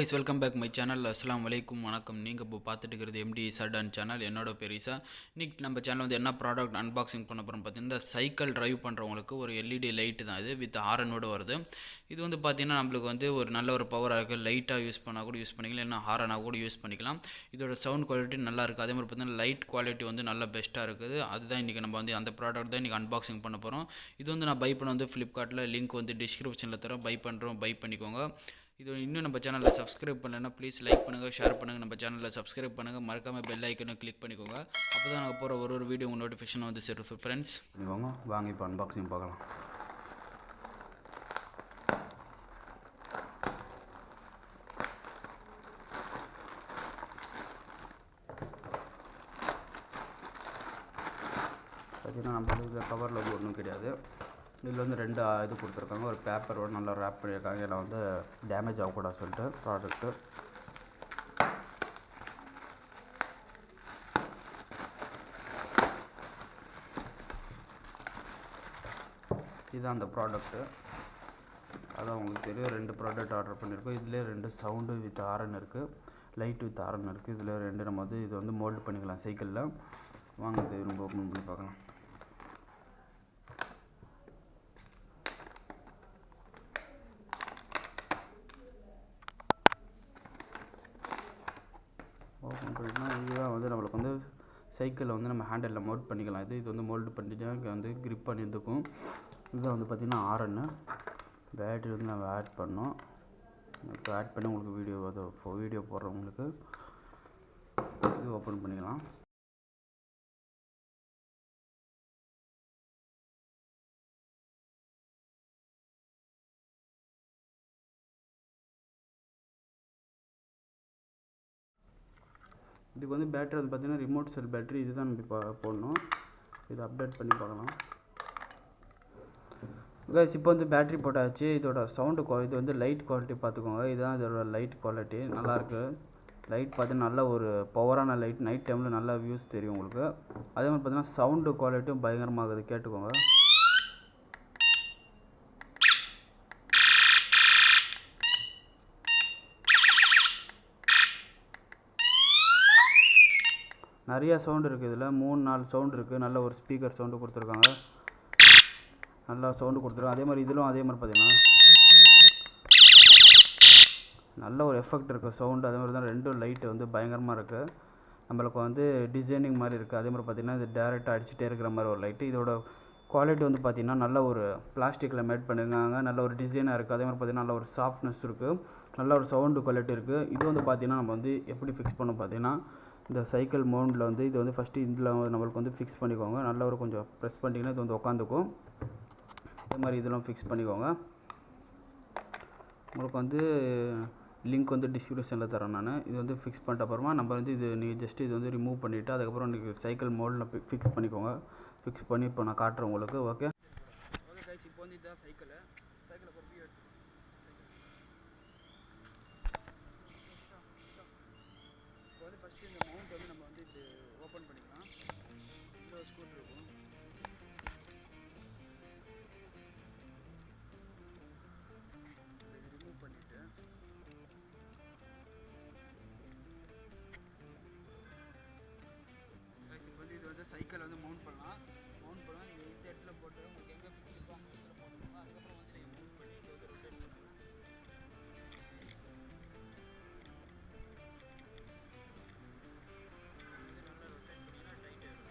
Guys welcome back my channel. அஸ்ஸலாமு அலைக்கும், வணக்கம். நீங்கள் இப்போ பார்த்துட்டு இருக்கிறது எம்டி சர்டன் சேனல். என்னோட பேர் ஈசா. இன்னைக்கு நம்ம சேனல் வந்து என்ன ப்ராடக்ட் அன்பாக்சிங் பண்ண போகிறோம் பார்த்தீங்கன்னா, இந்த சைக்கிள் டிரைவ் பண்ணுறவங்களுக்கு ஒரு எல்இடி லைட்டு தான் இது, வித் ஹாரனோடு வருது. இது வந்து பார்த்திங்கன்னா நம்மளுக்கு வந்து ஒரு நல்ல ஒரு பவராக இருக்குது. லைட்டாக யூஸ் பண்ணால் கூட யூஸ் பண்ணிக்கலாம், இல்லைனா ஹாரனாக கூட யூஸ் பண்ணிக்கலாம். இதோட சவுண்ட் குவாலிட்டி நல்லா இருக்குது. அதே மாதிரி பார்த்திங்கன்னா லைட் குவாலிட்டி வந்து நல்லா பெஸ்ட்டாக இருக்குது. அதுதான் இன்றைக்கி நம்ம வந்து அந்த ப்ராடக்ட் தான் இன்றைக்கி அன்பாக்சிங் பண்ண போகிறோம். இது வந்து நான் பை பண்ண வந்து ஃப்ளிப்கார்ட்டில், லிங்க் வந்து டிஸ்கிரிப்ஷனில் தரோம். பை பண்ணிக்கோங்க. இது இன்னும் நம்ம சேனலில் சப்ஸ்கிரைப் பண்ணலைன்னா ப்ளீஸ் லைக் பண்ணுங்கள், ஷேர் பண்ணுங்கள். நம்ம சேனலில் சப்ஸ்கிரைப் பண்ணுங்கள், மறக்காமல் பெல் ஐக்கனை கிளிக் பண்ணிக்கோங்க. அப்போ தான் நாங்கள் போகிற ஒரு வீடியோ உங்கள் நோட்டிஃபிகேஷன் வந்து சேரும். ஸோ ஃப்ரெண்ட்ஸ் வாங்க இப்போ அன்பாக்சிங் பார்க்கலாம். பார்த்தீங்கன்னா நம்ம இதில் கவரில் வந்து ஒன்றும் கிடையாது. இதில் வந்து ரெண்டு இது கொடுத்துருக்காங்க. ஒரு பேப்பரோட நல்லா ரேப் பண்ணியிருக்காங்க. இதில் வந்து டேமேஜ் ஆகக்கூடாது சொல்லிட்டு ப்ராடக்ட்டு. இதுதான் அந்த ப்ராடக்ட்டு. அதான் உங்களுக்கு தெரியும், ரெண்டு ப்ராடக்ட் ஆர்டர் பண்ணியிருக்கோம். இதிலே ரெண்டு சவுண்டு வித் ஹாரன் இருக்குது, லைட் வித் ஹாரன் இருக்குது. இதில் ரெண்டு நம்ம வந்து இது வந்து மோல்டு பண்ணிக்கலாம் சைக்கிளில். வாங்க இது நம்ம ஓப்பன் பண்ணி பார்க்கலாம். ஓப்பன் பண்ணிட்டோம்னா இதுதான் வந்து நம்மளுக்கு வந்து சைக்கிளில் வந்து நம்ம ஹேண்டலில் மோல்ட் பண்ணிக்கலாம். இது வந்து மோல்டு பண்ணிட்டு இங்கே வந்து கிரிப் பண்ணி இருக்கும். இதுதான் வந்து பார்த்திங்கன்னா ஆர்என்னு. பேட்டரி வந்து நம்ம ஆட் பண்ணோம். இப்போ ஆட் பண்ணி உங்களுக்கு வீடியோ போடுறவங்களுக்கு இது ஓப்பன் பண்ணிக்கலாம். இதுக்கு வந்து பேட்டரி வந்து பார்த்திங்கன்னா ரிமோட் செல் பேட்டரி. இதுதான் நம்ம இப்போ போடணும். இதை அப்டேட் பண்ணி பார்க்கலாம். இப்போ வந்து பேட்டரி போட்டாச்சு. இதோட சவுண்டு இது வந்து லைட் குவாலிட்டி பார்த்துக்கோங்க. இதுதான் இதோட லைட் குவாலிட்டி, நல்லாயிருக்கு. லைட் பார்த்தீங்கன்னா நல்ல ஒரு பவரான லைட், நைட் டைமில் நல்லா வியூஸ் தெரியும் உங்களுக்கு. அதே மாதிரி பார்த்தீங்கன்னா சவுண்டு குவாலிட்டியும் பயங்கரமாகுது, கேட்டுக்கோங்க. நிறையா சவுண்டு இருக்குது. இதில் 3-4 சவுண்டு இருக்குது. நல்ல ஒரு ஸ்பீக்கர் சவுண்டு கொடுத்துருக்காங்க, நல்லா சவுண்டு கொடுத்துருக்காங்க. அதே மாதிரி இதிலும் அதே மாதிரி பார்த்தீங்கன்னா நல்ல ஒரு எஃபெக்ட் இருக்குது சவுண்டு. அதே மாதிரி தான் ரெண்டும் லைட்டு வந்து பயங்கரமாக இருக்குது. நம்மளுக்கு வந்து டிசைனிங் மாதிரி இருக்குது. அதே மாதிரி பார்த்திங்கன்னா இது டேரெக்டாக அடிச்சுட்டே இருக்கிற மாதிரி ஒரு லைட்டு. இதோட குவாலிட்டி வந்து பார்த்திங்கன்னா நல்ல ஒரு பிளாஸ்டிக்கில் மேட் பண்ணியிருக்காங்க. நல்ல ஒரு டிசைனாக இருக்குது. அதே மாதிரி பார்த்திங்கன்னா நல்ல ஒரு சாஃப்ட்னஸ் இருக்குது, நல்ல ஒரு சவுண்டு குவாலிட்டி இருக்குது. இது வந்து பார்த்திங்கன்னா நம்ம வந்து எப்படி ஃபிக்ஸ் பண்ணோம் பார்த்திங்கன்னா, இந்த சைக்கிள் மவுண்டில் வந்து இது வந்து ஃபஸ்ட்டு இதில் நம்மளுக்கு வந்து ஃபிக்ஸ் பண்ணிக்கோங்க. நல்ல ஒரு கொஞ்சம் ப்ரெஸ் பண்ணிங்கன்னா இது வந்து உட்காந்துக்கும். அதே மாதிரி இதெல்லாம் ஃபிக்ஸ் பண்ணிக்கோங்க. உங்களுக்கு வந்து லிங்க் வந்து டிஸ்கிரிப்ஷனில் தரேன் நான். இது வந்து ஃபிக்ஸ் பண்ணிட்ட அப்புறமா நம்ம வந்து இது நீங்கள் ஜஸ்ட் இது வந்து ரிமூவ் பண்ணிவிட்டு அதுக்கப்புறம் நீங்கள் சைக்கிள் மோடில் ஃபிக்ஸ் பண்ணிக்கோங்க. ஃபிக்ஸ் பண்ணி இப்போ நான் காட்டுறேன் உங்களுக்கு. ஓகே கைஸ், இப்போ வந்து இதுதான் சைக்கிளை ஒரு வியூ எடுத்து இப்போ வந்து ஃபஸ்ட்டு இந்த மவுண்ட் வந்து நம்ம வந்து இது ஓப்பன் பண்ணிக்கலாம். இந்த ஸ்கூட் இருக்கும். இது ரிமூவ் பண்ணிவிட்டு இது வந்து சைக்கிள் வந்து மவுண்ட் பண்ணலாம். நீங்கள் இந்த இடத்துல போட்டு உங்களுக்கு எங்கே ஃபிக்ஸ் இருக்கோ அந்த இடத்துல போட்டுக்கோங்க. அதுக்கப்புறம் வந்து நீங்கள் மவுண்ட் பண்ணி இது வந்து ரொட்டேட் பண்ணுங்கள். இது நல்லா ரொட்டேட் பண்ணிங்கன்னா டைட் ஆகிடும்.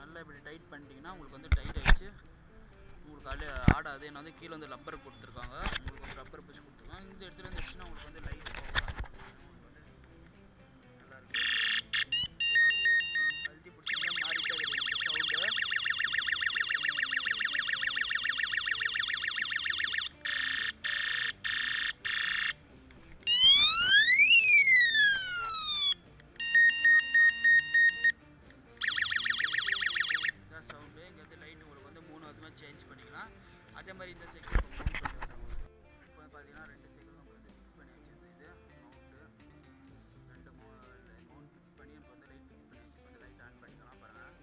நல்லா இப்படி டைட் பண்ணிட்டீங்கன்னா உங்களுக்கு வந்து டைட் ஆகிடுச்சு. உங்களுக்கு அது ஆடாது. ஏன்னா வந்து கீழே வந்து ரப்பர் கொடுத்துருக்காங்க. உங்களுக்கு வந்து ரப்பர் பீஸ் கொடுத்துருக்காங்க. இந்த இடத்துல இருந்துச்சுன்னா உங்களுக்கு வந்து லைட் வந்து நல்லாயிருக்கு. அழுத்தி பிடிச்சிங்கன்னா மாறிட்டே இருக்குது உங்களுக்கு சவுண்டு. இதான் சவுண்டு. இங்கே வந்து லைட் உங்களுக்கு வந்து 3 சேஞ்ச் பண்ணிக்கலாம். அதே மாதிரி இந்த சைக்கிள் இப்போ மவுண்ட் பண்ணி வரேன். இப்போ வந்து பார்த்தீங்கன்னா 2 சைக்கிளும் நம்ம வந்து ஃபிக்ஸ் பண்ணி வச்சுருந்தது. இது மவுண்ட் ஃபிக்ஸ் பண்ணி இப்போ வந்து லைட் ஃபிக்ஸ் பண்ணி வச்சு இப்போ வந்து லைட் ஆன் பண்ணிக்கலாம் பாருங்கள்.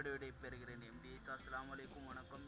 நன்றியோடு விடை பெறுகிறேன். எம்டி. அஸ்ஸலாமு அலைக்கும். வணக்கம்.